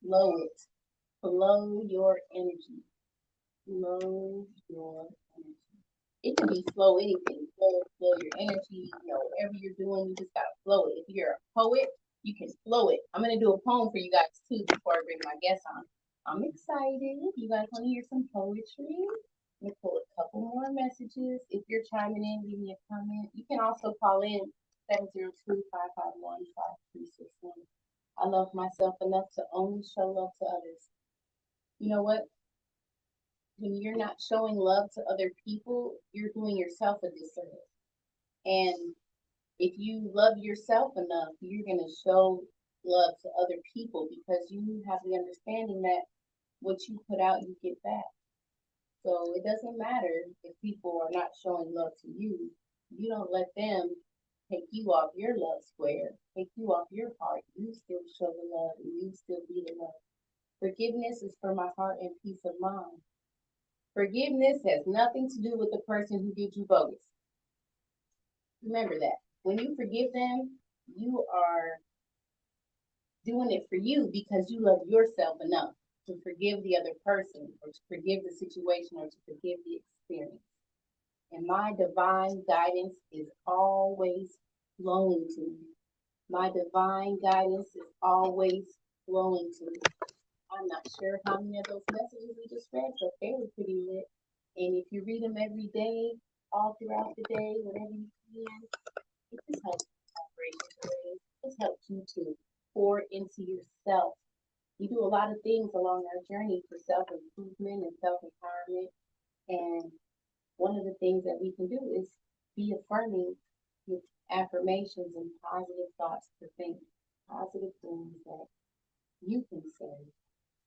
Flow it. Flow your energy. Flow your energy. It can be flow anything. Flow your energy. Whatever you're doing, you just gotta flow it. If you're a poet, you can flow it. I'm gonna do a poem for you guys too before I bring my guest on. I'm excited. You guys want to hear some poetry? Let me pull a couple more messages. If you're chiming in, leave me a comment. You can also call in 702-551-5361. I love myself enough to only show love to others. You know what? When you're not showing love to other people, you're doing yourself a disservice. And if you love yourself enough, you're going to show love to other people because you have the understanding that what you put out, you get back. So it doesn't matter if people are not showing love to you. You don't let them take you off your love square, take you off your heart. You still show the love and you still be the love. Forgiveness is for my heart and peace of mind. Forgiveness has nothing to do with the person who did you bogus. Remember that. When you forgive them, you are doing it for you because you love yourself enough to forgive the other person or to forgive the situation or to forgive the experience. And my divine guidance is always flowing to me. My divine guidance is always flowing to me. I'm not sure how many of those messages we just read, but they were pretty lit. And if you read them every day, all throughout the day, whenever you can, it just helps vibration. It just helps you to pour into yourself. We do a lot of things along our journey for self improvement and self empowerment. And one of the things that we can do is be affirming with affirmations and positive thoughts to think, positive things that you can say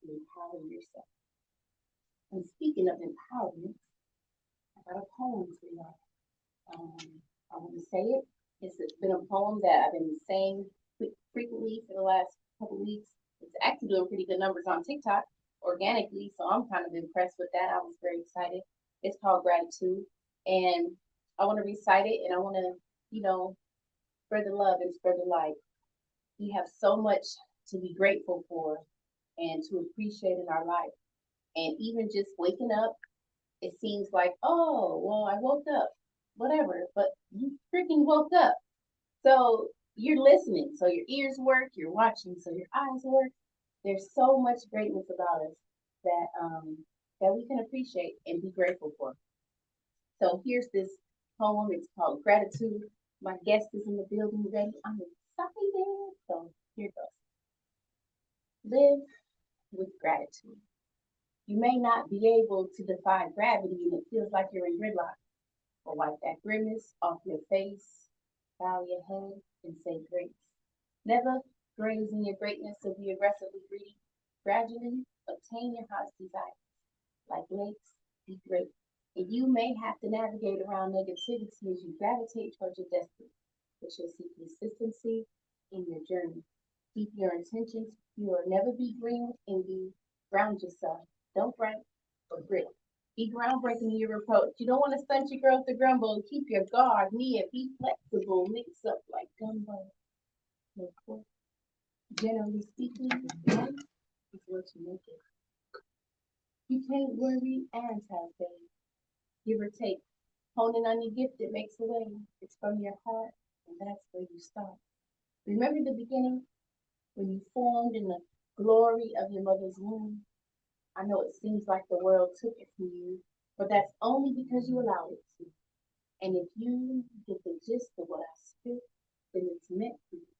to empower yourself. And speaking of empowerment, I got a poem for y'all. Um, I want to say it. It's been a poem that I've been saying frequently for the last couple weeks. It's actually doing pretty good numbers on TikTok organically, so I'm kind of impressed with that. I was very excited. It's called Gratitude, and I want to recite it, and I want to, spread the love and spread the light. We have so much to be grateful for and to appreciate in our life. And even just waking up, it seems like, oh, well, I woke up, whatever, but you freaking woke up. So you're listening, so your ears work, you're watching, so your eyes work. There's so much greatness about us that we can appreciate and be grateful for. So here's this poem. It's called Gratitude. My guest is in the building ready. I'm excited. So here goes. Live with gratitude. You may not be able to defy gravity and it feels like you're in gridlock. Or wipe that grimace off your face, bow your head, and say grace. Never graze in your greatness or be aggressively greedy. Gradually obtain your heart's desire. Like lakes, be great. And you may have to navigate around negativity as you gravitate towards your destiny. But you'll see consistency in your journey. Keep your intentions pure. Never be green with envy. Ground yourself. Don't break or grit. Be groundbreaking in your approach. You don't want to stunt your growth or grumble. Keep your guard near. Be flexible. Mix up like gumbo. No pork. Generally speaking, life is what you make it. You can't worry and have faith. Give or take. Honing on your gift, it makes a way. It's from your heart, and that's where you start. Remember the beginning when you formed in the glory of your mother's womb? I know it seems like the world took it from you, but that's only because you allowed it to. And if you get the gist of what I spit, then it's meant for you.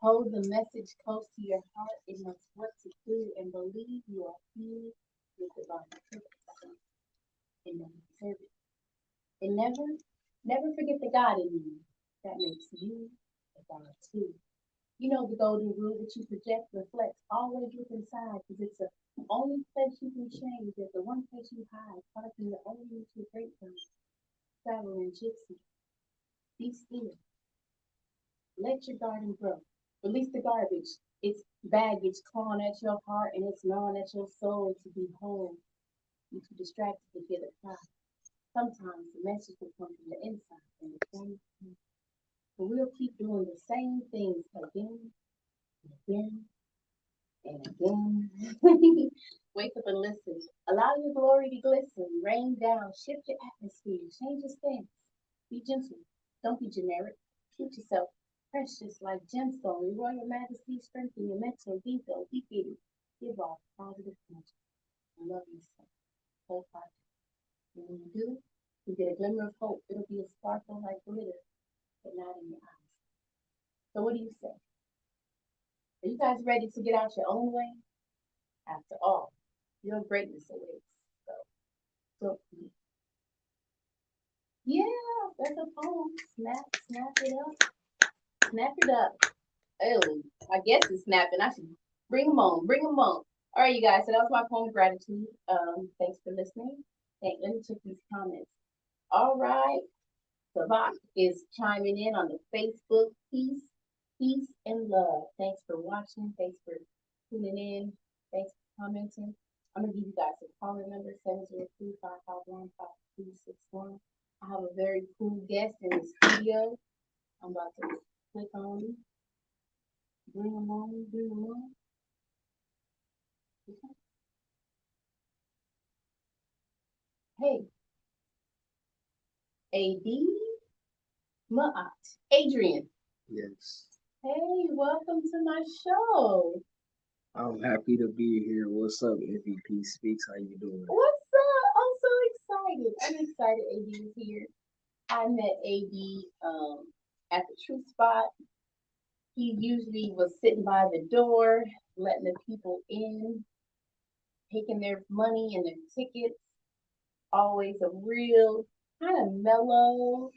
Hold the message close to your heart. It knows what to do and believe you are healed with divine purpose and you deserve it. And never forget the God in you that makes you a God too. You know the golden rule that you project reflects. Always look inside because it's the only place you can change. It's the one place you hide. Parking the only into great place. Traveling gypsy. Be still. Let your garden grow. Release the garbage. It's baggage clawing at your heart and it's gnawing at your soul to be whole. You're too distracted to hear the cry. Sometimes the message will come from the inside and the same thing. But we'll keep doing the same things again and again And again, wake up and listen. Allow your glory to glisten. Rain down. Shift your atmosphere. Change your stance. Be gentle. Don't be generic. Treat yourself precious like gemstone. Your royal majesty, strengthen your mental. Detail. Be fitted. Give off positive energy. And love yourself. Wholeheartedly. And when you do, you get a glimmer of hope. It'll be a sparkle like glitter, but not in your eyes. So what do you say? Are you guys ready to get out your own way? After all, your greatness awaits. So, so yeah, that's a poem. Snap it up. Snap it up. Oh, I guess it's snapping. I should bring them on. Bring them on. All right, you guys. So that was my poem of gratitude. Thanks for listening. And let me check these comments. All right. Savak is chiming in on the Facebook. Peace and love. Thanks for watching. Thanks for tuning in. Thanks for commenting. I'm gonna give you guys a caller number 703-551-5261. I have a very cool guest in the studio. I'm about to click on him. Bring him on. Bring him on. Okay. Hey, AD Maat. Adrian. Yes, Hey, welcome to my show. I'm happy to be here. What's up, MVP Speaks? How you doing? What's up? I'm so excited. I'm excited AD is here. I met AD at the Truth Spot. He usually was sitting by the door, letting the people in, taking their money and their tickets. Always a real kind of mellow,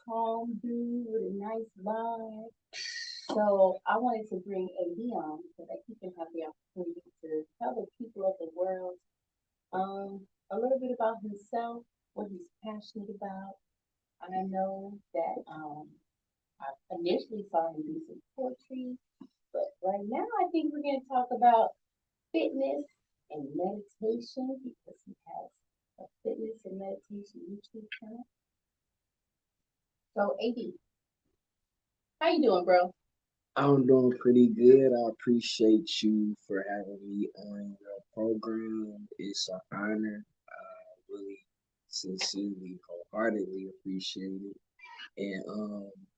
calm dude with a nice vibe. So I wanted to bring AD on so that he can have the opportunity to tell the people of the world a little bit about himself, what he's passionate about. I know that I initially saw him do some poetry, but right now I think we're going to talk about fitness and meditation because he has a fitness and meditation YouTube channel. So AD, how you doing, bro? I'm doing pretty good. I appreciate you for having me on your program. It's an honor. I really sincerely, wholeheartedly appreciate it. And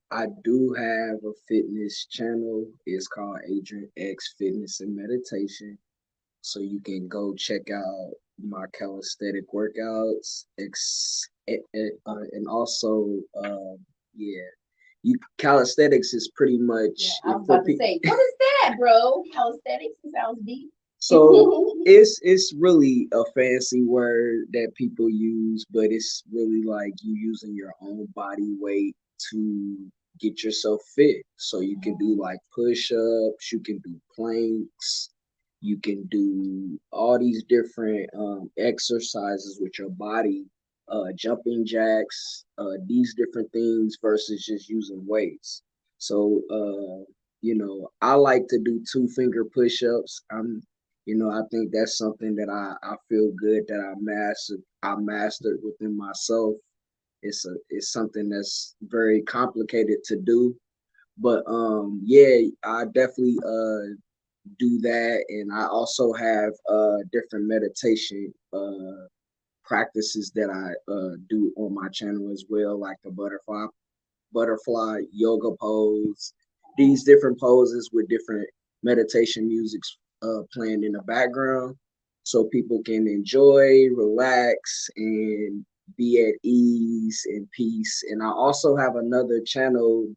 I do have a fitness channel. It's called Adrian X Fitness and Meditation. So you can go check out my calisthenic workouts, and also, yeah, you calisthenics is pretty Yeah, much I was for about to people. say, what is that, bro? Calisthenics sounds deep. So it's really a fancy word that people use, but it's really like you using your own body weight to get yourself fit. So you can do like push-ups, you can do planks, you can do all these different exercises with your body, jumping jacks, these different things versus just using weights. So I like to do two finger push-ups. I think that's something that I feel good that I mastered within myself. It's something that's very complicated to do, but yeah, I definitely do that, and I also have different meditation practices that I do on my channel as well, like the butterfly yoga pose, these different poses with different meditation musics playing in the background so people can enjoy, relax, and be at ease and peace. And I also have another channel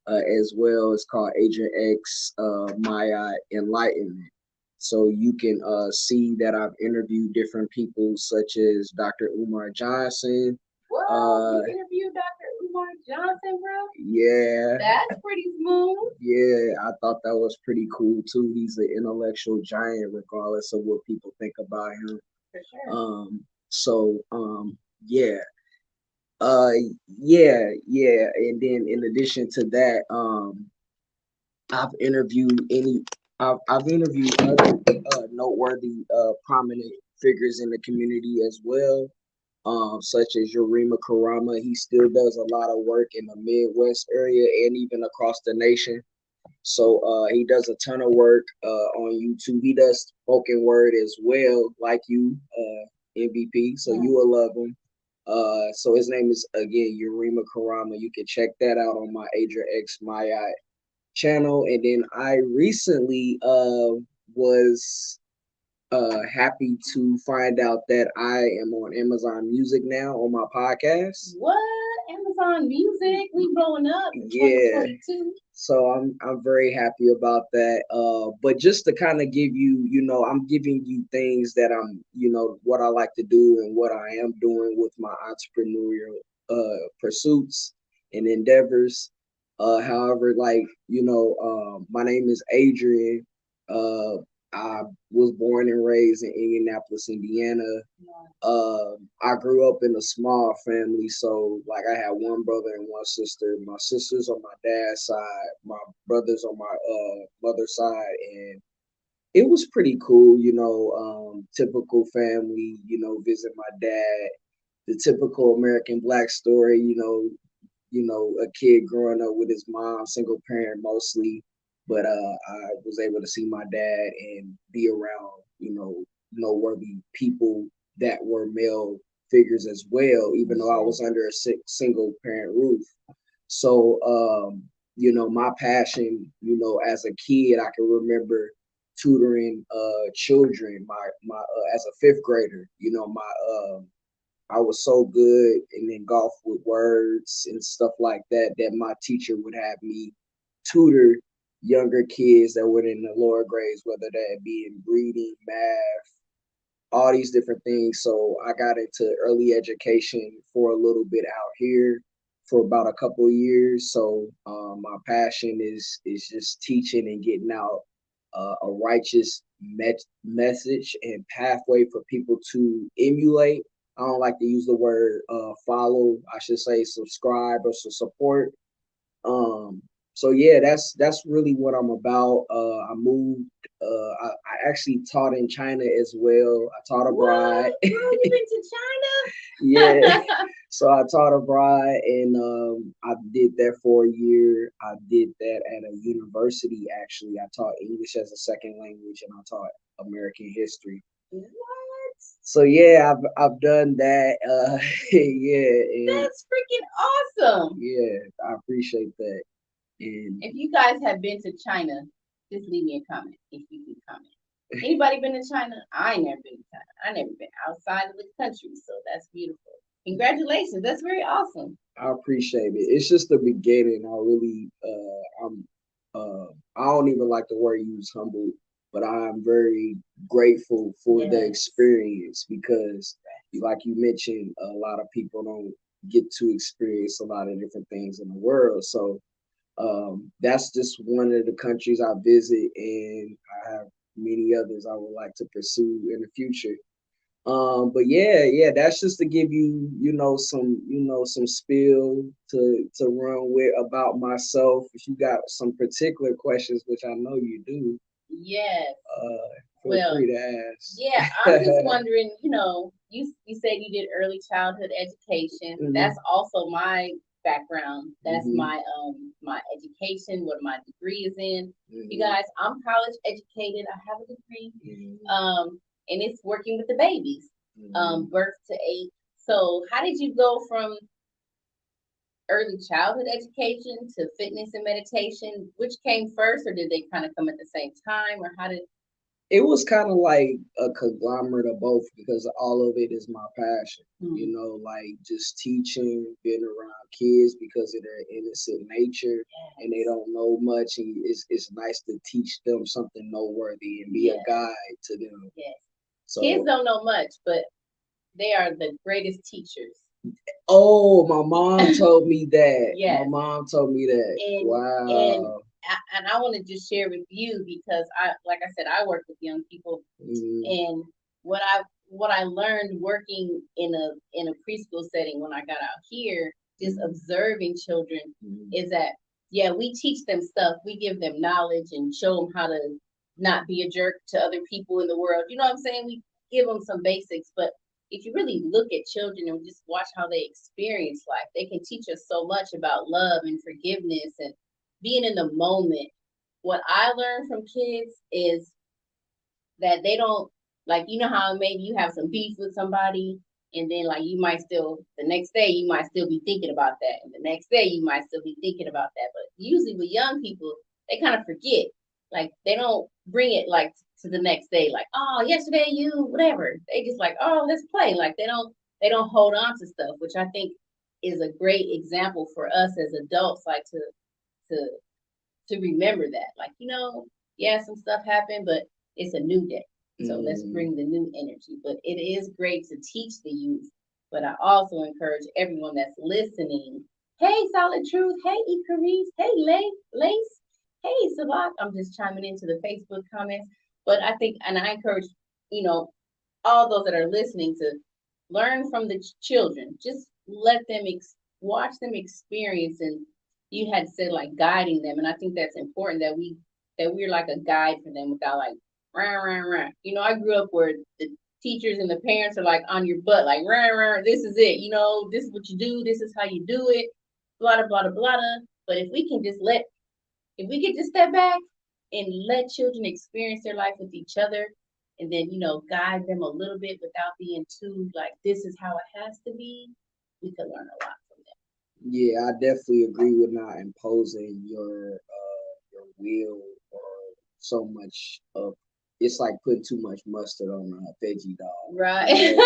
as well. It's called Adrian X Maya Enlightenment. So you can see that I've interviewed different people such as Dr. Umar Johnson. Whoa, you interviewed Dr. Umar Johnson, bro? Yeah, That's pretty smooth. yeah, I thought that was pretty cool too. He's an intellectual giant, regardless of what people think about him. For sure. So yeah, uh, yeah, and then in addition to that, I've interviewed any, I've interviewed other noteworthy, prominent figures in the community as well, such as Yurima Karama. He still does a lot of work in the Midwest area and even across the nation. So he does a ton of work on YouTube. He does spoken word as well, like you, MVP. So you will love him. So his name is again Yurima Karama. You can check that out on my Adrian X channel. And then I recently was happy to find out that I am on Amazon Music now on my podcast. What? Amazon Music? We blowing up in Yeah. 2022. So I'm very happy about that. But just to kind of give you, I'm giving you things that I'm, what I like to do and what I am doing with my entrepreneurial pursuits and endeavors. However, like, my name is Adrian. Uh, I was born and raised in Indianapolis, Indiana. I grew up in a small family, so like I had one brother and one sister. My sisters on my dad's side, my brothers on my mother's side, and it was pretty cool, typical family, visit my dad, the typical American Black story, a kid growing up with his mom, single parent mostly, but I was able to see my dad and be around, noteworthy people that were male figures as well, even though I was under a single parent roof. So, my passion, as a kid, I can remember tutoring children. My as a fifth grader, I was so good and engulfed with words and stuff like that that my teacher would have me tutor younger kids that were in the lower grades, whether that be in reading, math, all these different things. So I got into early education for a little bit out here for about a couple of years. So my passion is just teaching and getting out a righteous message and pathway for people to emulate. I don't like to use the word follow. I should say subscribe or support. Um, so yeah, that's really what I'm about. I moved. I actually taught in China as well. I taught abroad. What? Girl, you been to China? Yeah. So I taught abroad, and I did that for a year. I did that at a university. Actually, I taught English as a second language, and I taught American history. What? So yeah, I've done that. Yeah, and That's freaking awesome. yeah, I appreciate that. And If you guys have been to China, just leave me a comment if you can comment. Anybody been to China? I ain't never been to China. I never been outside of the country, so that's beautiful. Congratulations, that's very awesome. I appreciate it. It's just the beginning. I really, I don't even like the word use humble, but I'm very grateful for the Yes. experience because, like you mentioned, a lot of people don't get to experience a lot of different things in the world. So that's just one of the countries I visit, and I have many others I would like to pursue in the future. But yeah, that's just to give you, some spill to run with about myself. If you got some particular questions, which I know you do, Yes. feel free to ask. Yeah, I'm just wondering, you said you did early childhood education. Mhm. That's also my background. That's Mhm. my education, what my degree is in. You Mhm. guys, I'm college educated. I have a degree. Mhm. And it's working with the babies, Mhm. birth to 8. So how did you go from early childhood education to fitness and meditation? Which came first, or did they kind of come at the same time, or how did? It was kind of like a conglomerate of both because all of it is my passion. Like just teaching, being around kids because of their innocent nature and they don't know much, and it's nice to teach them something noteworthy and be a guide to them. Yes. So Kids don't know much, but they are the greatest teachers. oh, my mom told me that. Yes. My mom told me that. And Wow. and I want to just share with you because like I said, I work with young people, and what I learned working in a preschool setting when I got out here, just observing children, is that yeah, we teach them stuff, we give them knowledge and show them how to not be a jerk to other people in the world. You know what I'm saying? We give them some basics, but if you really look at children and just watch how they experience life, they can teach us so much about love and forgiveness and being in the moment. what I learned from kids is that they don't, like, you know how maybe you have some beef with somebody, and then like you might still, the next day you might still be thinking about that, and the next day you might still be thinking about that. But usually with young people, they kind of forget. Like they don't bring it like to the next day, like, oh, yesterday you whatever. They just like, oh, let's play. Like they don't hold on to stuff, which I think is a great example for us as adults, like to remember that. Like, yeah, some stuff happened, but it's a new day. So let's bring the new energy. But it is great to teach the youth. But I also encourage everyone that's listening. Hey, Solid Truth. Hey, Icarice. Hey, Lace. Hey, Sabak. I'm just chiming into the Facebook comments. But I think, and I encourage, you know, all those that are listening to learn from the children. Just let them watch them experience, and you had said like guiding them, and I think that's important that we're like a guide for them without like rah rah rah. I grew up where the teachers and the parents are like on your butt, like rah rah. This is it. This is what you do. This is how you do it. Blah blah blah blah. But if we could just step back and let children experience their life with each other, and then guide them a little bit without being too like this is how it has to be, we could learn a lot from them. Yeah, I definitely agree with not imposing your will or so much of it's like putting too much mustard on a veggie dog. Right.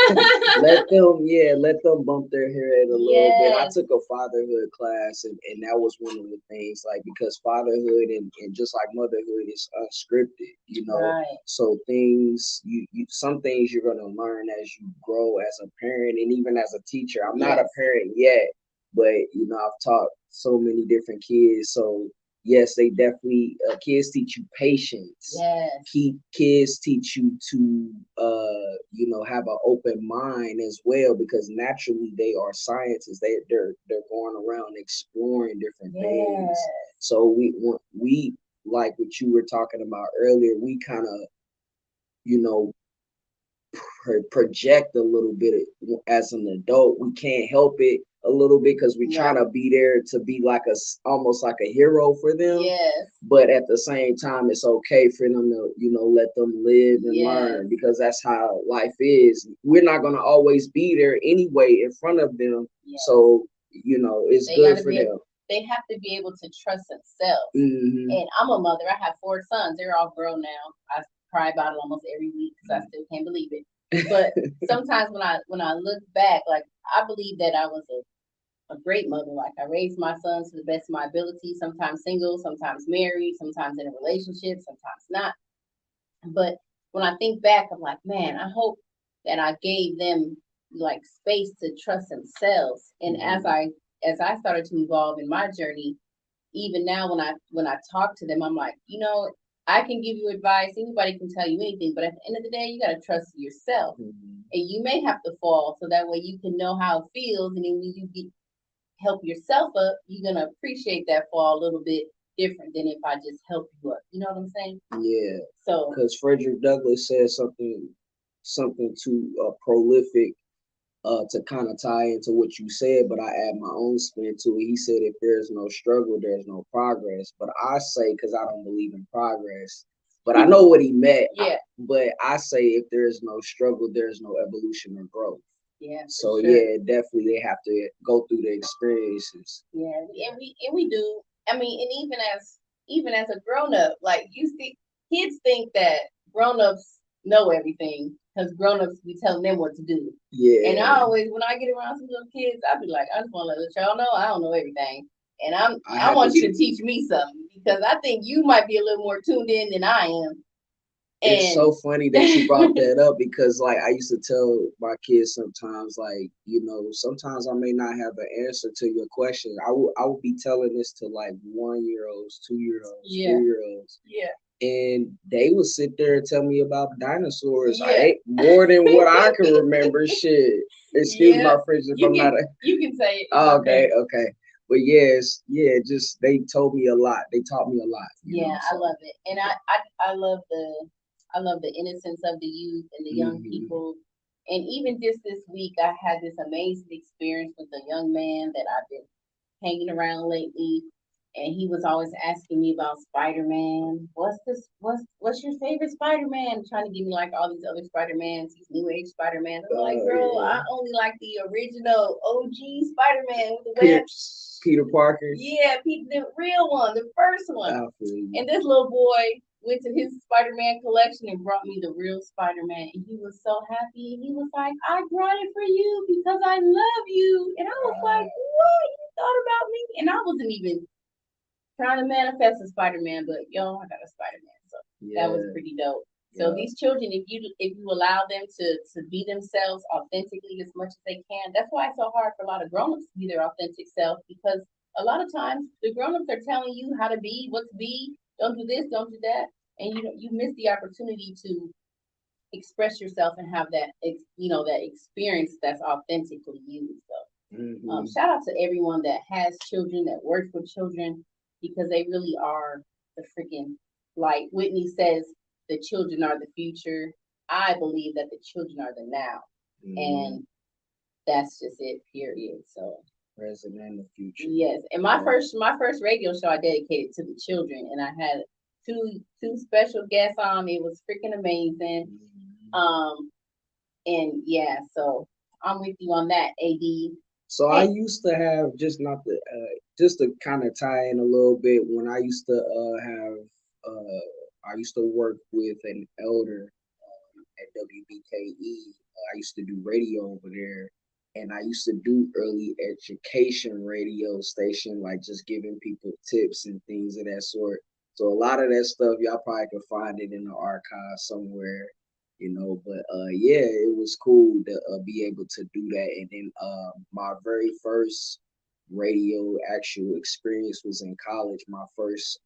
Let them bump their head a little bit. I took a fatherhood class, and that was one of the things, like, because fatherhood and just like motherhood is unscripted. Right. So some things you're gonna learn as you grow as a parent and even as a teacher. I'm not a parent yet, but I've taught so many different kids. So yes, they definitely kids teach you patience. Yes. Kids teach you to have an open mind as well, because naturally they are scientists. They're going around exploring different things. So we like what you were talking about earlier. We kind of project a little bit as an adult. We can't help it a little bit because we're trying to be there to be like almost like a hero for them. Yes. But at the same time, it's okay for them to let them live and learn, because that's how life is. We're not going to always be there anyway in front of them. So it's good for them. They have to be able to trust themselves. And I'm a mother. I have 4 sons. They're all grown now. I cry about it almost every week because I still can't believe it. But sometimes when I look back, like, I believe that I was a great mother. Like, I raised my sons to the best of my ability, sometimes single, sometimes married, sometimes in a relationship, sometimes not. But when I think back, I'm like, man, I hope that I gave them like space to trust themselves. And as I started to evolve in my journey, even now when I talk to them, I'm like, I can give you advice, anybody can tell you anything, but at the end of the day, you gotta trust yourself. And you may have to fall so that way you can know how it feels, and then when you help yourself up, you're gonna appreciate that fall a little bit different than if I just help you up. You know what I'm saying? Yeah. So because Frederick Douglass said something too prolific to kind of tie into what you said, but I add my own spin to it. He said, if there's no struggle, there's no progress. But I say, because I don't believe in progress, but I know what he meant. But I say, if there's no struggle, there's no evolution or growth. Yeah. So definitely they have to go through the experiences. Yeah, and we do. I mean, and even as a grown up, like, you see, kids think that grown ups know everything because grown ups be telling them what to do. Yeah. And I always, when I get around some little kids, I be like, I just want to let y'all know I don't know everything, and I want you to teach me something, because I think you might be a little more tuned in than I am. It's so funny that you brought that up, because like I used to tell my kids sometimes, like, sometimes I may not have an answer to your question. I would be telling this to like 1-year-olds, 2-year-olds, 3-year-olds. Yeah. And they would sit there and tell me about dinosaurs. I ate more than what I can remember. Shit. Excuse my French if I'm not. You can say it. Okay. But yes, just they told me a lot. They taught me a lot. I love it, and I love the innocence of the youth and the young people. And even just this week, I had this amazing experience with a young man that I've been hanging around lately. and he was always asking me about Spider-Man. What's your favorite Spider-Man? Trying to give me like all these other Spider-Mans, these new age Spider-Mans. I'm like, bro, yeah. I only like the original OG Spider-Man with the Peter, web. Peter Parker. Yeah, the real one, the first one. I feel you. And this little boy went to his Spider-Man collection and brought me the real Spider-Man. And he was so happy. He was like, I brought it for you because I love you. And I was like, what? You thought about me? And I wasn't even trying to manifest a Spider-Man, but yo, I got a Spider-Man. So that was pretty dope. So these children, if you allow them to be themselves authentically as much as they can, that's why it's so hard for a lot of grown-ups to be their authentic self, because a lot of times the grown-ups are telling you how to be, what to be, don't do this, don't do that, and you miss the opportunity to express yourself and have that that experience that's authentically you. So shout out to everyone that has children, that works with children, because they really are the freaking, like Whitney says, the children are the future. I believe that the children are the now. And that's just it, period. So present and the future. yes. And my first radio show I dedicated to the children, and I had two special guests on. It was freaking amazing. And yeah, so I'm with you on that, AD. So I used to have, just to kind of tie in a little bit, when I used to I used to work with an elder at WBKE. I used to do radio over there, and I used to do early education radio station, like just giving people tips and things of that sort. So a lot of that stuff, y'all probably can find it in the archive somewhere, but yeah, it was cool to be able to do that. And then my very first radio actual experience was in college. My first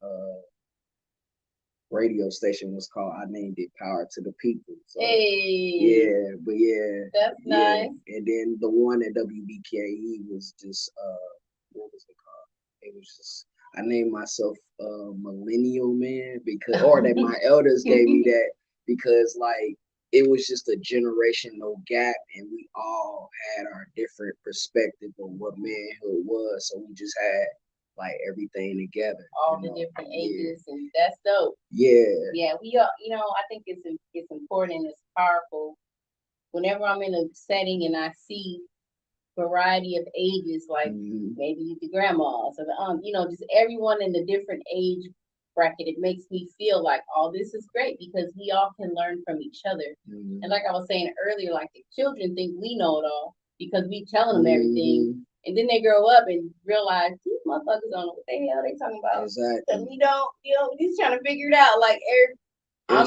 radio station was called, I named it Power to the People. So, hey, yeah, but yeah, that's nice. And then the one at WBKE was just what was it called? It was just, I named myself Millennial Man, because, or that my elders gave me that, because like it was just a generational gap, and we all had our different perspective of what manhood was. So we just had like everything together. All the different ages, and that's dope. Yeah. Yeah, we are. I think it's important. It's powerful. Whenever I'm in a setting and I see variety of ages, like maybe the grandmas or the just everyone in the different age bracket, it makes me feel like, oh, this is great, because we all can learn from each other. And like I was saying earlier, like the children think we know it all because we telling them everything. And then they grow up and realize these motherfuckers don't know what the hell they talking about. Exactly. And we don't, we just trying to figure it out. Like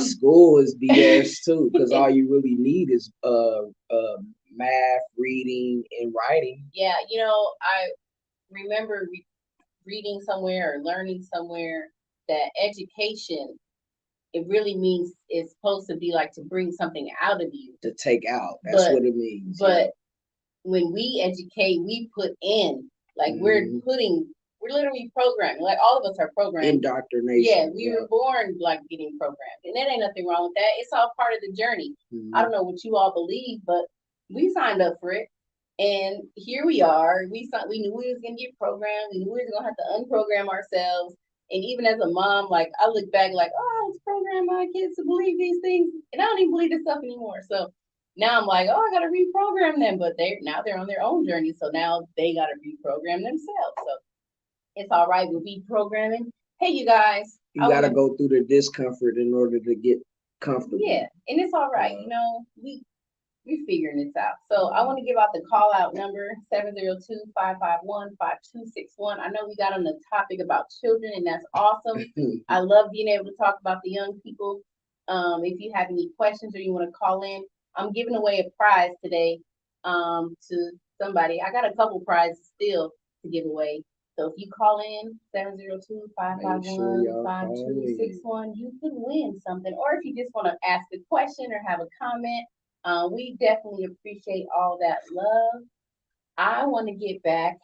school is BS too, because all you really need is math, reading, and writing. Yeah, I remember reading somewhere or learning somewhere that education, it really means it's supposed to be like to bring something out of you. To take out. That's what it means. But when we educate, we put in, like we're literally programming. Like all of us are programmed. Indoctrination. Yeah, we were born like getting programmed. And there ain't nothing wrong with that. It's all part of the journey. I don't know what you all believe, but we signed up for it. And here we are. We knew we was gonna get programmed. We knew we was gonna have to unprogram ourselves. And even as a mom, like I look back like, oh, I was programming my kids to believe these things, and I don't even believe this stuff anymore. So now I'm like, oh, I gotta reprogram them, but they're on their own journey. So now they gotta reprogram themselves. So it's all right with reprogramming. Hey, you guys, you gotta go through the discomfort in order to get comfortable. Yeah, and it's all right. We're figuring this out. So I want to give out the call out number, 702-551-5261. I know we got on the topic about children, and that's awesome. I love being able to talk about the young people. If you have any questions or you want to call in, I'm giving away a prize today to somebody. I got a couple prizes still to give away. So if you call in 702-551-5261, you can win something. Or if you just want to ask a question or have a comment, we definitely appreciate all that love. I want to get back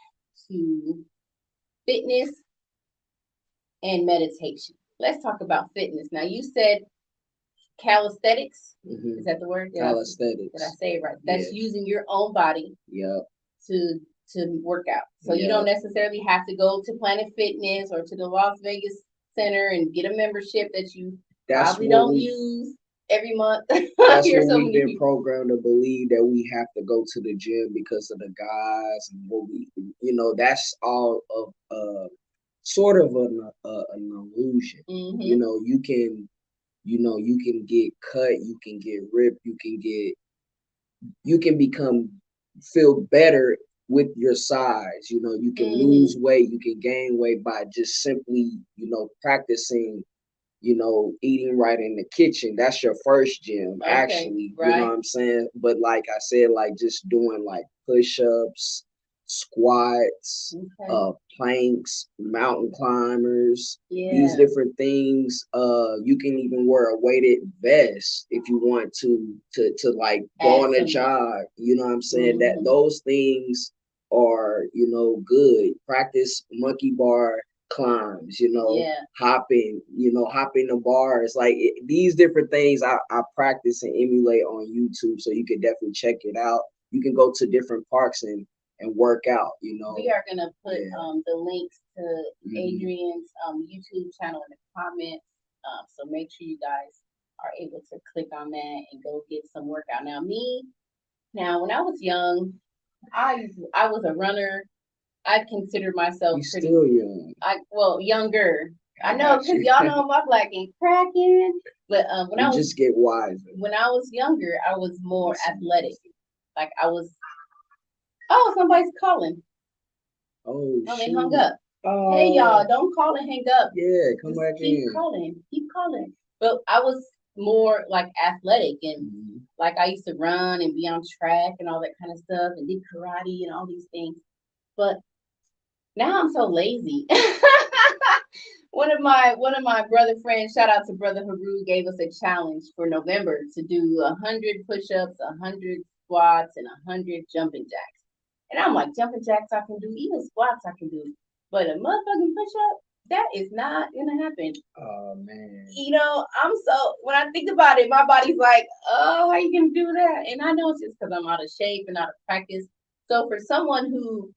to fitness and meditation. Let's talk about fitness. Now, you said calisthenics. Is that the word? Calisthenics. Did I say it right? That's using your own body. Yep. To to work out. So you don't necessarily have to go to Planet Fitness or to the Las Vegas Center and get a membership that you probably don't use every month. That's what we've been programmed to believe, that we have to go to the gym because of the guys and what we, that's all of sort of an illusion. You know, you can get cut, you can get ripped, you can feel better with your size. You know, you can lose weight, you can gain weight by just simply, practicing, eating right in the kitchen. That's your first gym, actually. Right. You know what I'm saying? But like I said, like just doing like push-ups, squats, planks, mountain climbers, these different things. You can even wear a weighted vest if you want to like go on a jog. You know what I'm saying? That those things are, good. Practice monkey bar climbs, hopping the bars, like these different things I practice and emulate on YouTube, so you can definitely check it out. You can go to different parks and work out. We are gonna put the links to Adrian's YouTube channel in the comments, so make sure you guys are able to click on that and go get some workout. Now when I was young, I was a runner. I consider myself still young. Younger. I know, because y'all know my black ain't cracking. But when I was just get wiser. When I was younger, I was more athletic. Like I was. Oh, somebody's calling. Oh, they hung up. Hey y'all, don't call and hang up. Yeah, come back in. Keep calling. But I was more like athletic, and like I used to run and be on track and all that kind of stuff, and did karate and all these things. But now I'm so lazy. One of my brother friends, shout out to brother Haru, gave us a challenge for November to do 100 push-ups, 100 squats, and 100 jumping jacks. And I'm like, jumping jacks I can do, even squats I can do, but a motherfucking push-up, that is not gonna happen. Oh man. When I think about it, my body's like, oh, how you gonna do that? And I know it's just because I'm out of shape and out of practice. So for someone who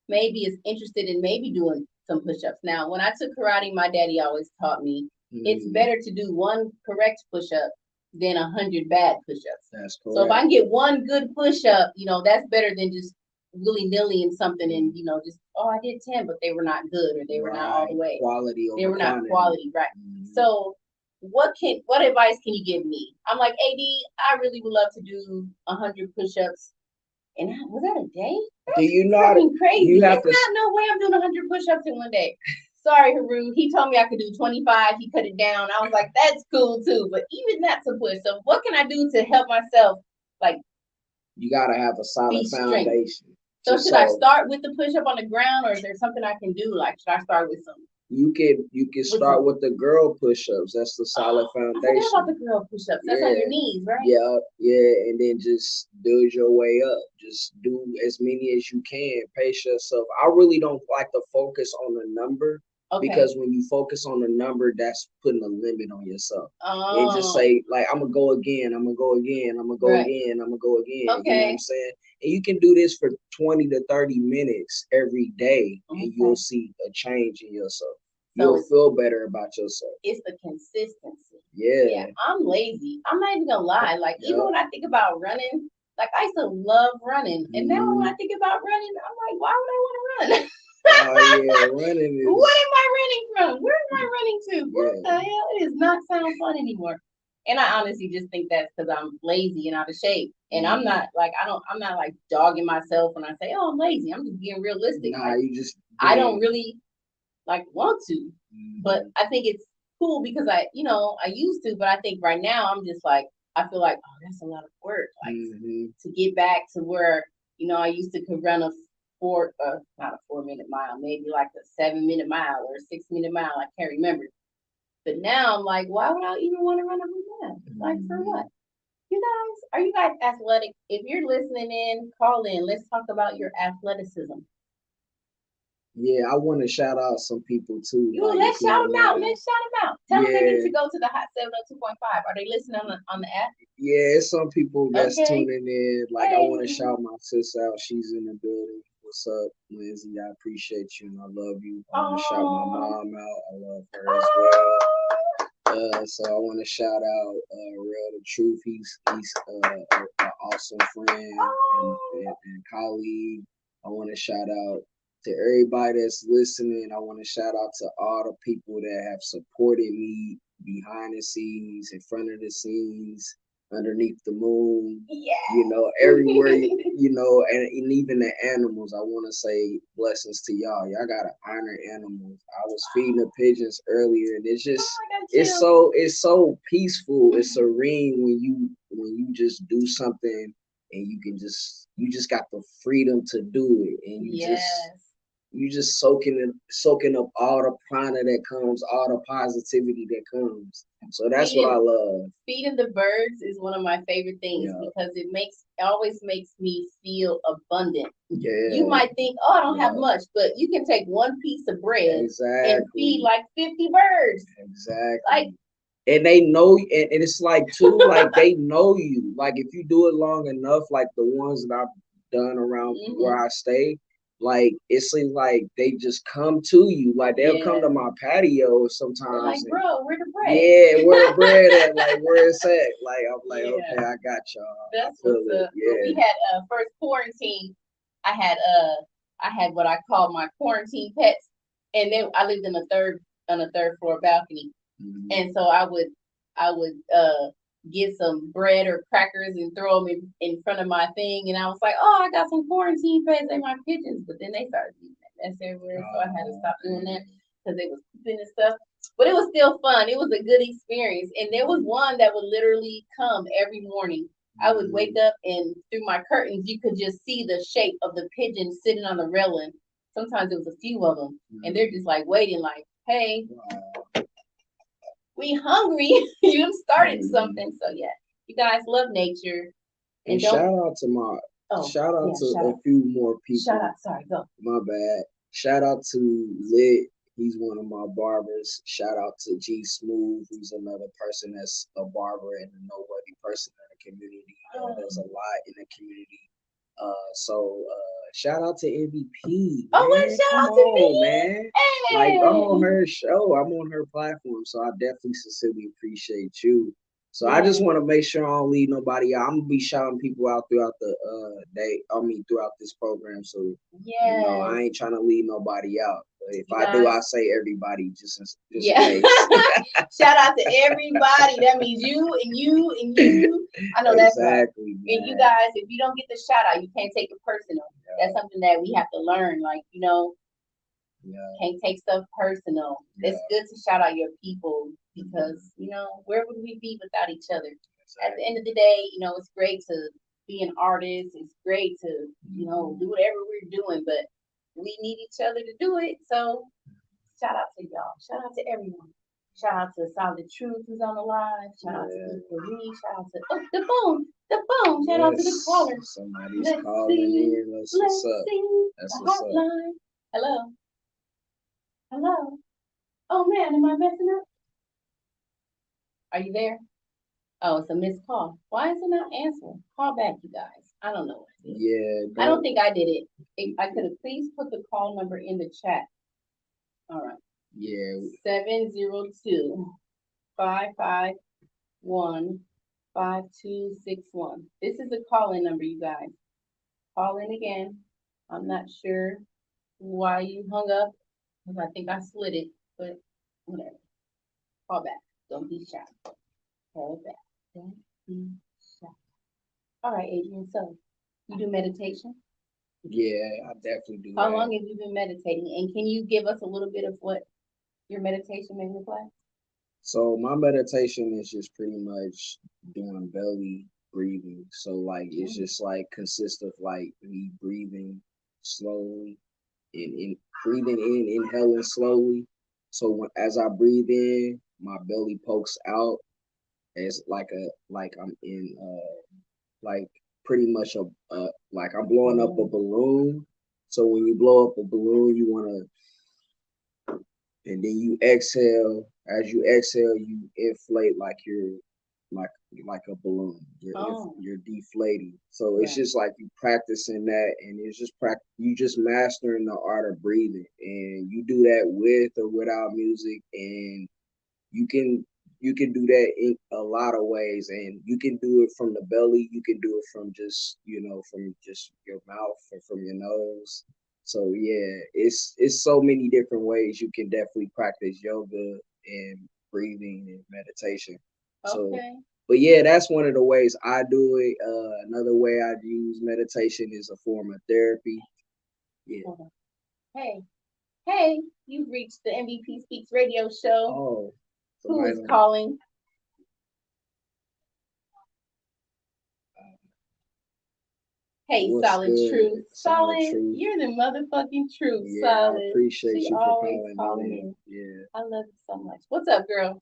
maybe is interested in maybe doing some push-ups. Now, when I took karate, my daddy always taught me it's better to do one correct push-up than 100 bad push-ups. That's correct. So if I can get one good push-up, that's better than just willy-nilly in something and, just, I did 10, but they were not good or they were not all the way. Quality over They were not quantity. quality, right. So what advice can you give me? I'm like, AD, I really would love to do 100 push-ups. And was that a day? Do you know? Crazy. It's not no way I'm doing 100 push-ups in one day. Sorry, Haru. He told me I could do 25. He cut it down. I was like, that's cool too. But even that's a push. So what can I do to help myself? Like, you gotta have a solid foundation. So should I start with the push-up on the ground, or is there something I can do? Like, should I start with some? You can start with the girl push-ups. That's the solid foundation. I forgot about the girl push-ups. That's on your knees, right? Yeah, and then just build your way up. Just do as many as you can. Pace yourself. I really don't like to focus on the number, because when you focus on the number, that's putting a limit on yourself. And just say, like, I'm gonna go again. I'm gonna go again. I'm gonna go again. I'm gonna go again. Okay. You know what I'm saying? And you can do this for 20 to 30 minutes every day, and you'll see a change in yourself. You'll feel better about yourself. It's the consistency. Yeah. I'm lazy. I'm not even gonna lie. Like, even when I think about running, like, I used to love running. And now when I think about running, I'm like, why would I want to run? Oh, yeah, running is... What am I running from? Where am I running to? What the hell? It does not sound fun anymore. And I honestly just think that's because I'm lazy and out of shape. And I'm not like, I'm not like dogging myself when I say, oh, I'm lazy. I'm just being realistic. Nah, I don't really like want to, but I think it's cool because I used to, but I think right now I'm just like, I feel like, oh, that's a lot of work. Like to get back to where, I used to could run not a 4-minute mile, maybe like a 7-minute mile or a 6-minute mile. I can't remember. But now I'm like, why would I even want to run a mile? Like, for what? Are you guys athletic? If you're listening in, call in. Let's talk about your athleticism. Yeah, I want to shout out some people too. Let's shout them out. Tell them they need to go to the Hot 702.5. Are they listening on the app? Yeah, it's some people that's tuning in. Like, I want to shout my sis out. She's in the building. What's up, Lindsay? I appreciate you and I love you. I want to shout my mom out. I love her as well. So I want to shout out Real the Truth. He's an awesome friend and colleague. I want to shout out to everybody that's listening. I want to shout out to all the people that have supported me behind the scenes, in front of the scenes, underneath the moon. Yeah. Everywhere. And even the animals. I want to say blessings to y'all. Y'all gotta honor animals. I was feeding the pigeons earlier, and it's just it's so peaceful. It's serene when you just do something and you just got the freedom to do it, and you just soaking up all the prana that comes, all the positivity that comes. So that's what I love. Feeding the birds is one of my favorite things because it always makes me feel abundant. Yeah. You might think, oh, I don't have much, but you can take one piece of bread and feed like 50 birds. Exactly. Like, and they know, and it's like too, like they know you. Like if you do it long enough, like the ones that I've done around where I stay, like it seems like they just come to you. Like they'll come to my patio sometimes. They're like, bro, where the bread? Yeah, where the bread at? Like where it's at? Like I'm like, okay, I got y'all. That's what's up. Yeah. We had first quarantine. I had what I call my quarantine pets, and then I lived on a third floor balcony, and so I would get some bread or crackers and throw them in front of my thing, and I was like, oh, I got some quarantine pets and my pigeons, but then they started eating that mess everywhere, so I had to stop doing that because they was pooping and stuff. But it was still fun. It was a good experience, and there was one that would literally come every morning. I would wake up, and through my curtains, you could just see the shape of the pigeon sitting on the railing. Sometimes it was a few of them, and they're just like waiting, like, "Hey, we hungry? You started something." So yeah, you guys love nature. And shout out to a few more people. Shout out, sorry, go. My bad. Shout out to Lit. He's one of my barbers. Shout out to G Smooth, who's another person that's a barber and a noteworthy person in the community. There's a lot in the community. So shout out to MVP. Oh, man. Shout out to me, man. Hey. Like I'm on her show. I'm on her platform. So I definitely sincerely appreciate you. So I just want to make sure I don't leave nobody out. I'm gonna be shouting people out throughout the throughout this program. So I ain't trying to leave nobody out. But if I do, I say everybody just in case. Shout out to everybody. That means you and you and you. I know that's right. And you guys, if you don't get the shout out, you can't take it personal. That's something that we have to learn. Like, can't take stuff personal. It's good to shout out your people because, where would we be without each other? At the end of the day, it's great to be an artist. It's great to, do whatever we're doing, but we need each other to do it. So shout out to y'all. Shout out to everyone. Shout out to Solid Truth who's on the live. Shout out to Marie. Shout out to the phone. The phone. Shout out to the caller. Somebody's calling in. Let's see. That's what's up. Hello. Hello. Oh man, am I messing up? Are you there? Oh, it's a missed call. Why is it not answering? Call back, you guys. I don't know. I don't think I did it. If I could have please put the call number in the chat. All right. Yeah. 702-551-5261. This is a call-in number, you guys. Call in again. I'm not sure why you hung up. I think I slid it, but whatever. Call back. Don't be shy. Call back. Don't be shy. All right, Adrian. So, you do meditation? Yeah, I definitely do. How long have you been meditating? And can you give us a little bit of what your meditation may look like? So my meditation is just pretty much doing belly breathing. So like it's just like consists of like me breathing slowly and breathing in, inhaling slowly. So as I breathe in, my belly pokes out as like I'm in like pretty much like I'm blowing up a balloon. So when you blow up a balloon, you wanna and then you exhale. As you exhale, you inflate like you're like a balloon. Oh, You're deflating. So it's right. just like you practicing that, and it's just you just mastering the art of breathing, and you do that with or without music, and you can you can do that in a lot of ways, and you can do it from the belly. You can do it from just from just your mouth or from your nose. So yeah, it's so many different ways you can definitely practice yoga and breathing and meditation. So, Okay. but yeah, that's one of the ways I do it. Another way I use meditation is a form of therapy. Yeah. Hold on. Hey, hey, you've reached the MVP Speaks radio show. Oh, Who somebody. is calling? Hey, What's Solid good? Truth. Solid Solid, truth. you're the motherfucking truth, Yeah, I Solid. appreciate She you for always calling calling in. in. Yeah. I love you so much. What's up, girl?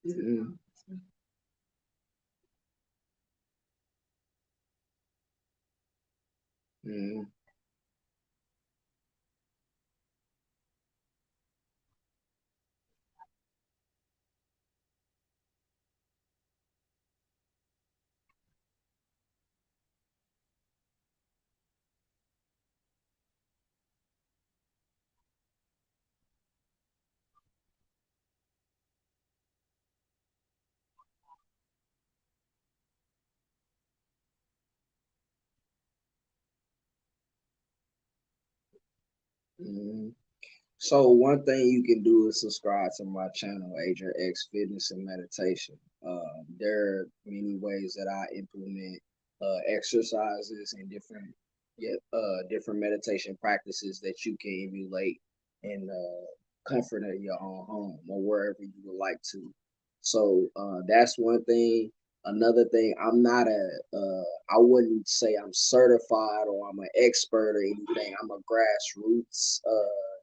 Mm-hmm. Mm-hmm. Mm-hmm. So one thing you can do is subscribe to my channel, Adrian X Fitness and Meditation. There are many ways that I implement exercises and different meditation practices that you can emulate in comfort of your own home or wherever you would like to. So that's one thing. Another thing, I'm not I wouldn't say I'm certified or I'm an expert or anything. I'm a grassroots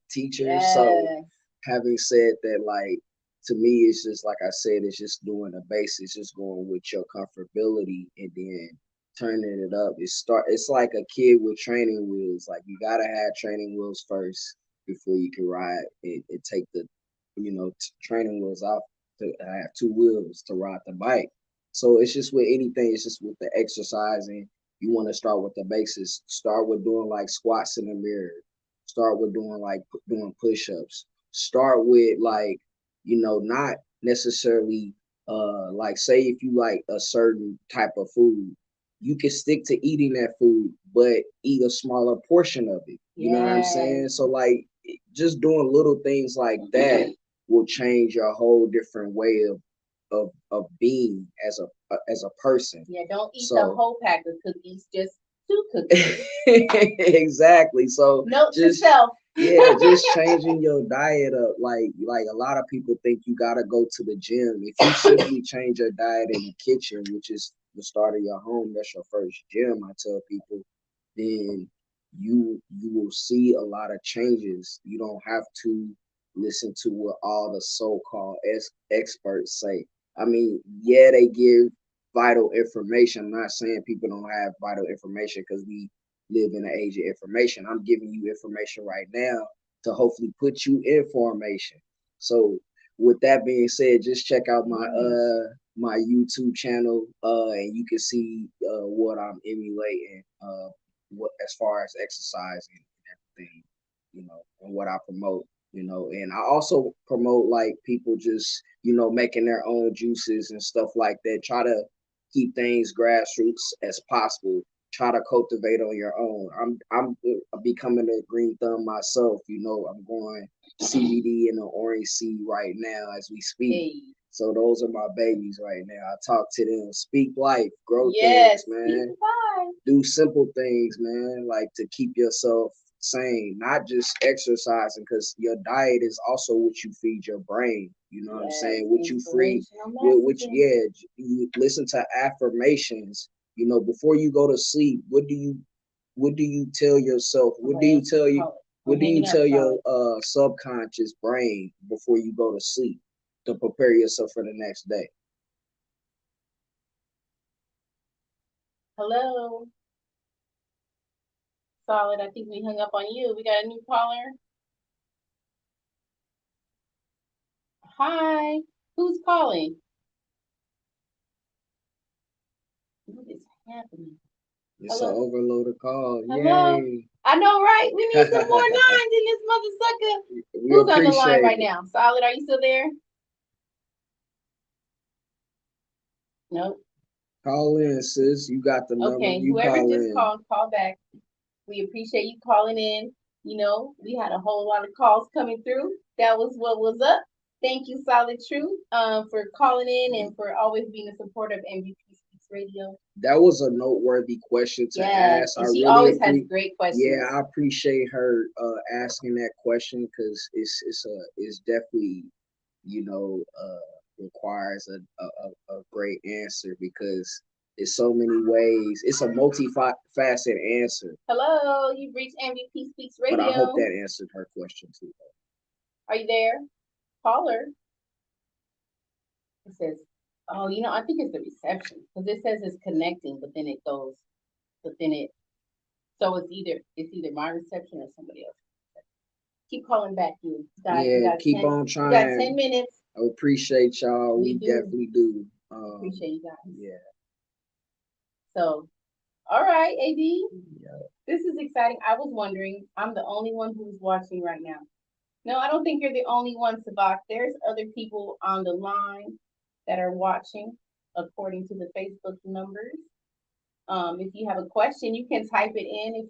teacher. So Yes. having said that, like to me, it's just like I said, it's just doing the basics, just going with your comfortability and then turning it up. It's like a kid with training wheels. Like you gotta have training wheels first before you can ride and take the training wheels off to have two wheels to ride the bike. So it's just with anything, it's just with the exercising. You want to start with the basics. Start with doing like squats in the mirror. Start with doing push-ups. Start with like, not necessarily like say if you like a certain type of food, you can stick to eating that food, but eat a smaller portion of it. You know what I'm saying? Yes. So like just doing little things like that will change your whole different way of being as a person. Yeah, don't eat the So whole pack of cookies, just two cookies. exactly. So Note to just self. yeah, just changing your diet up. Like a lot of people think you gotta go to the gym. If you simply change your diet in the kitchen, which is the start of your home, that's your first gym. I tell people, then you will see a lot of changes. You don't have to listen to what all the so-called experts say. I mean, yeah, they give vital information. I'm not saying people don't have vital information because we live in the age of information. I'm giving you information right now to hopefully put you in formation. So with that being said, just check out my YouTube channel and you can see what I'm emulating what as far as exercising and everything, and what I promote. And I also promote like people just, making their own juices and stuff like that. Try to keep things grassroots as possible. Try to cultivate on your own. I'm becoming a green thumb myself. I'm going CBD and the orange seed right now as we speak. Hey. So those are my babies right now. I talk to them, speak life, grow Yes, things, man. speak life. Do simple things, man, like to keep yourself sane, not just exercising, because your diet is also what you feed your brain. You know what I'm Yes, saying? What you free, inspirational which messaging. yeah, you listen to affirmations. Before you go to sleep, what do you tell yourself? Oh, go ahead. Hold it. I'm What do you hanging up, tell your solid. subconscious brain before you go to sleep to prepare yourself for the next day? Hello, Solid. I think we hung up on you. We got a new caller. Hi. Who's calling? What is happening? It's Hello? an overload of call. Hello? Yay. I know, right? We need some more lines in this mother sucker. We Who's on the line appreciate right it. now? Solid, are you still there? Nope. Call in, sis. You got the number. Okay, You whoever call just in. called, call back. We appreciate you calling in. You know, we had a whole lot of calls coming through. That was what was up. Thank you, Solid Truth, for calling in and for always being a supporter of MVP Speaks Radio. That was a noteworthy question to Yeah, ask. I and she really always has great questions. Yeah, I appreciate her asking that question because it's definitely, you know, requires a great answer because it's so many ways. It's a multifaceted answer. Hello, you've reached MVP Speaks Radio. But I hope that answered her question too. Are you there? Caller. It says, oh, you know, I think it's the reception because it says it's connecting, but then it goes, but then it, so it's either my reception or somebody else. Keep calling back, you guys. Yeah, keep on We got trying. 10 minutes. I appreciate y'all. We We do. definitely do. Appreciate you guys. Yeah. So, all right, AD. Yeah. This is exciting. I was wondering, I'm the only one who's watching right now. No, I don't think you're the only one, Sabak. There's other people on the line that are watching according to the Facebook numbers. If you have a question, you can type it in.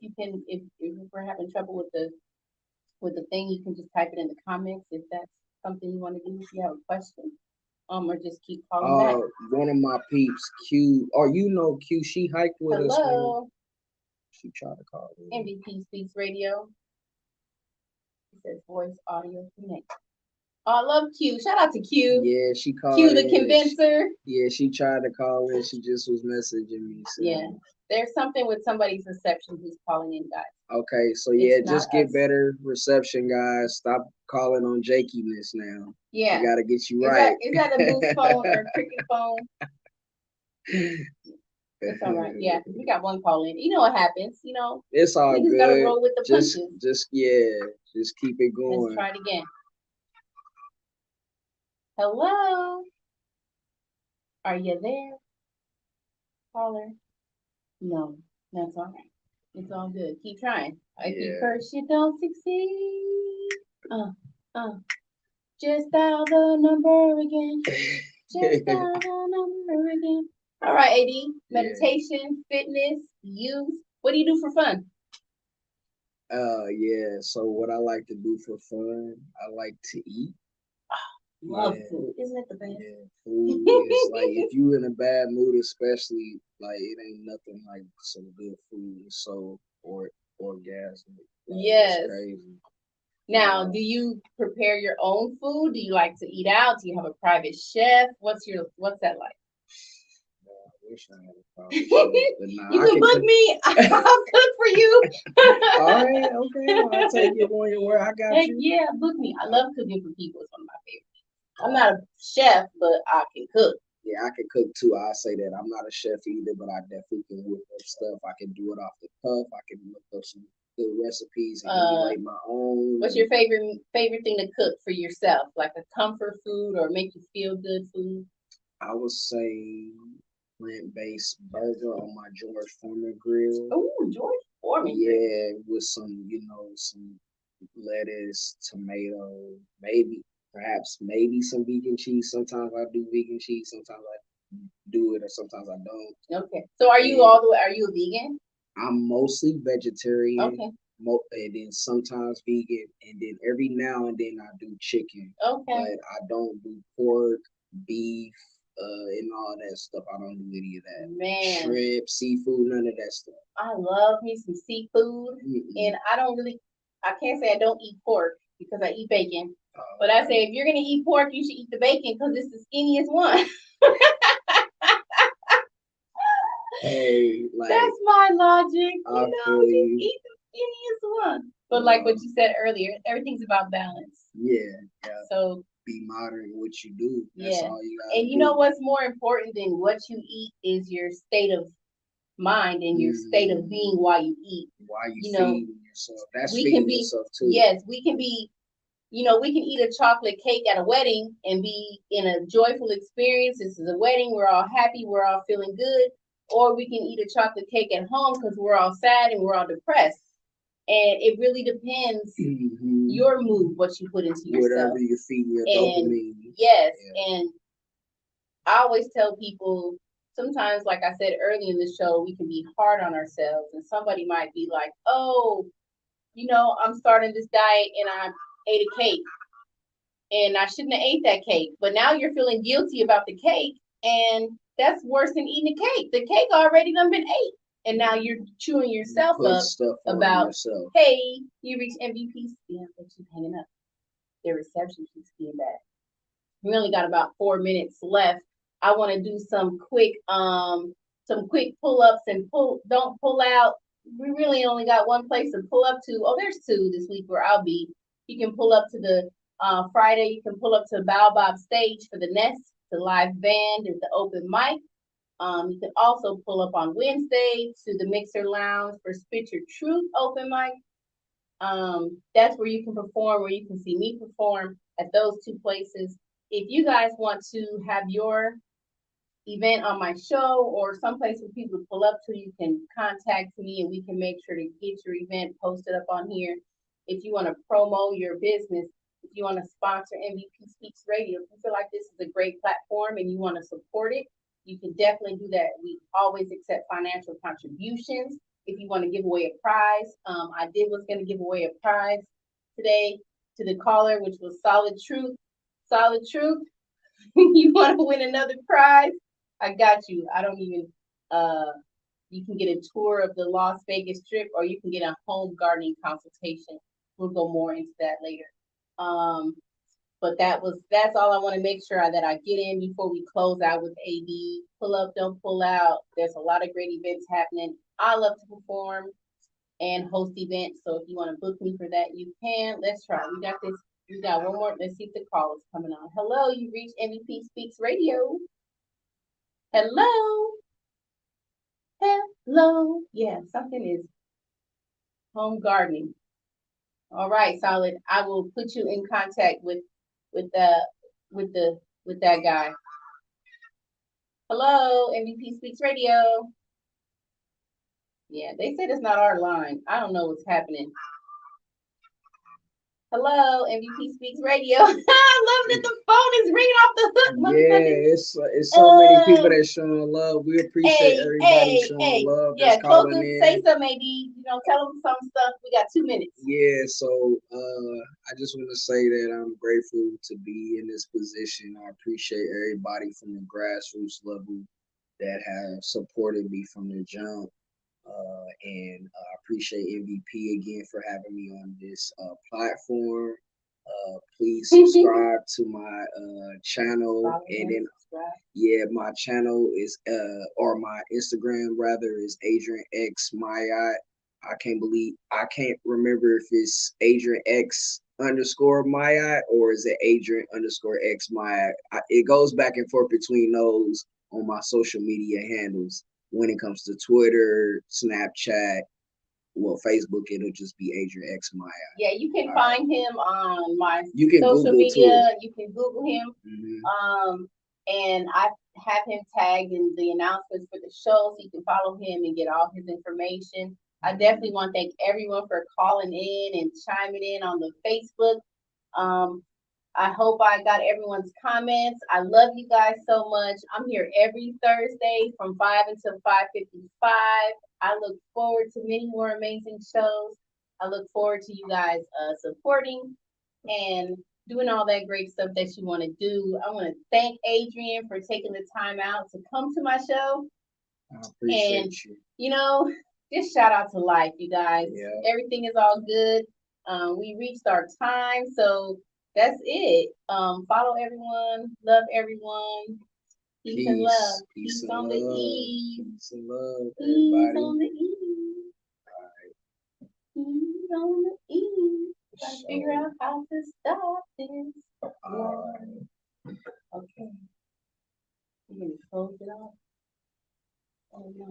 If we're having trouble with the thing, you can just type it in the comments if that's something you want to do. If you have a question, or just keep calling back. One of my peeps, Q, or you know Q, she hiked with us. Hello. She tried to call in. MVP Speaks Radio. It says voice audio connect. Oh, I love Q. Shout out to Q. Yeah, she called Q the convincer. She tried to call in. She just was messaging me. Yeah. There's something with somebody's reception who's calling in, guys. Okay, so yeah, just get better reception, guys. Stop calling on jankiness now. Yeah. We gotta get you right. Is that a Moose phone or a Cricket phone? It's all right. Yeah, we got one call in. You know what happens, you know. It's all we good. just gotta roll with the punches. Just keep it going. Let's try it again. Hello. Are you there? Caller? No, that's all right. It's all good. Keep trying. If you first you don't succeed. Just dial the number again. Just dial the number again. All right, AD. Meditation, fitness, youth. What do you do for fun? So what I like to do for fun, I like to eat. Love food. Isn't it the best? Yeah, food is like if you in a bad mood, especially like it ain't nothing like some good food. It's so orgasmic. Yes. It's crazy. Now, do you prepare your own food? Do you like to eat out? Do you have a private chef? What's that like? I wish I had a private chef, but nah, you can book me. I'll cook for you. All right, okay. I'll take it on your word. I got you. Yeah, book me. I love cooking for people. It's one of my favorites. I'm not a chef, but I can cook. Yeah, I can cook too. I say that I'm not a chef either, but I definitely can whip up stuff. I can do it off the cuff. I can look up some good recipes and make my own. What's your favorite thing to cook for yourself? Like a comfort food or make you feel good food? I would say plant-based burger on my George Foreman grill. Oh, George Foreman. Yeah, with some lettuce, tomato, maybe some vegan cheese. Sometimes I do vegan cheese. Sometimes I do it, or sometimes I don't. Okay. So are you are you a vegan? I'm mostly vegetarian. Okay. And then sometimes vegan, and then every now and then I do chicken. Okay. But I don't do pork, beef, and all that stuff. I don't do any of that. Man. Shrimp, seafood, none of that stuff. I love me some seafood, and I can't say I don't eat pork because I eat bacon. But I say if you're gonna eat pork, you should eat the bacon because it's the skinniest one. Hey, that's my logic. You eat the skinniest one. But like what you said earlier, everything's about balance. Yeah. So be moderate in what you do. That's all you got. And you know what's more important than what you eat is your state of mind and your state of being while you eat. Why you You know, feeding yourself? That's we feeding can be, yourself too. yes, we can be, you know, we can eat a chocolate cake at a wedding and be in a joyful experience. This is a wedding. We're all happy. We're all feeling good. Or we can eat a chocolate cake at home because we're all sad and we're all depressed. And it really depends your mood, what you put into yourself. Whatever you feed your and dopamine. Yes, yeah. And I always tell people, sometimes, like I said early in the show, we can be hard on ourselves. And somebody might be like, oh, you know, I'm starting this diet and I ate a cake. And I shouldn't have ate that cake. But now you're feeling guilty about the cake. And that's worse than eating a cake. The cake already done been ate. And now you're chewing yourself up about, yourself. Hey, you reached MVP. Yeah, but she's hanging up. Their reception keeps being bad. We only got about 4 minutes left. I want to do some quick pull-ups and don't pull out. We really only got one place to pull up to. Oh, there's two this week where I'll be. You can pull up to the Friday. You can pull up to Baobab Stage for the Nest, the live band, and the open mic. You can also pull up on Wednesday to the Mixer Lounge for Spit Your Truth open mic. That's where you can perform, where you can see me perform at those two places. If you guys want to have your event on my show or someplace where people pull up to, you can contact me and we can make sure to get your event posted up on here. If you want to promo your business, if you want to sponsor MVP Speaks Radio, if you feel like this is a great platform and you want to support it, you can definitely do that. We always accept financial contributions. If you want to give away a prize, I was going to give away a prize today to the caller, which was Solid Truth. Solid Truth, you want to win another prize? I got you. I don't even, you can get a tour of the Las Vegas Strip or you can get a home gardening consultation. We'll go more into that later. But that's all I want to make sure that I get in before we close out with AD. Pull up, don't pull out. There's a lot of great events happening. I love to perform and host events. So if you want to book me for that, you can. Let's try. We got this. We got one more. Let's see if the call is coming on. Hello, you reached MVP Speaks Radio. Hello. Hello. Yeah, something is home gardening. All right, Solid. I will put you in contact with that guy. Hello, MVP Speaks Radio. Yeah, they said it's not our line. I don't know what's happening. Hello, MVP Speaks Radio. I love that the phone is ringing off the hook. Yeah, it's so many people that showing love. We appreciate everybody showing love. Yeah, close in. Say something, AD. You know, tell them some stuff. We got 2 minutes. Yeah, so I just want to say that I'm grateful to be in this position. I appreciate everybody from the grassroots level that have supported me from the jump. And I appreciate MVP again for having me on this platform. Please subscribe to my channel, and then my channel is or my Instagram rather is Adrian X Mayat. I can't remember if it's Adrian X _ Mayat or is it Adrian _ X Mayat. It goes back and forth between those on my social media handles. When it comes to Twitter, Snapchat, Facebook, it'll just be Adrian X Mayat. Yeah, you can find him on my social media. You can Google him. Mm-hmm. And I have him tagged in the announcements for the show, so you can follow him and get all his information. I definitely want to thank everyone for calling in and chiming in on the Facebook. I hope I got everyone's comments. I love you guys so much. I'm here every Thursday from 5 until 5:55. I look forward to many more amazing shows. I look forward to you guys supporting and doing all that great stuff that you want to do. I want to thank Adrian for taking the time out to come to my show. I appreciate you. You know, just shout out to life, you guys. Yeah. Everything is all good. We reached our time, so that's it. Follow everyone. Love everyone. Peace and love. Peace on the E. Peace and love, everybody. Peace on the E. All right. Peace on the E. Gotta figure out how to stop this. All right. Okay. You're gonna close it off? Oh no.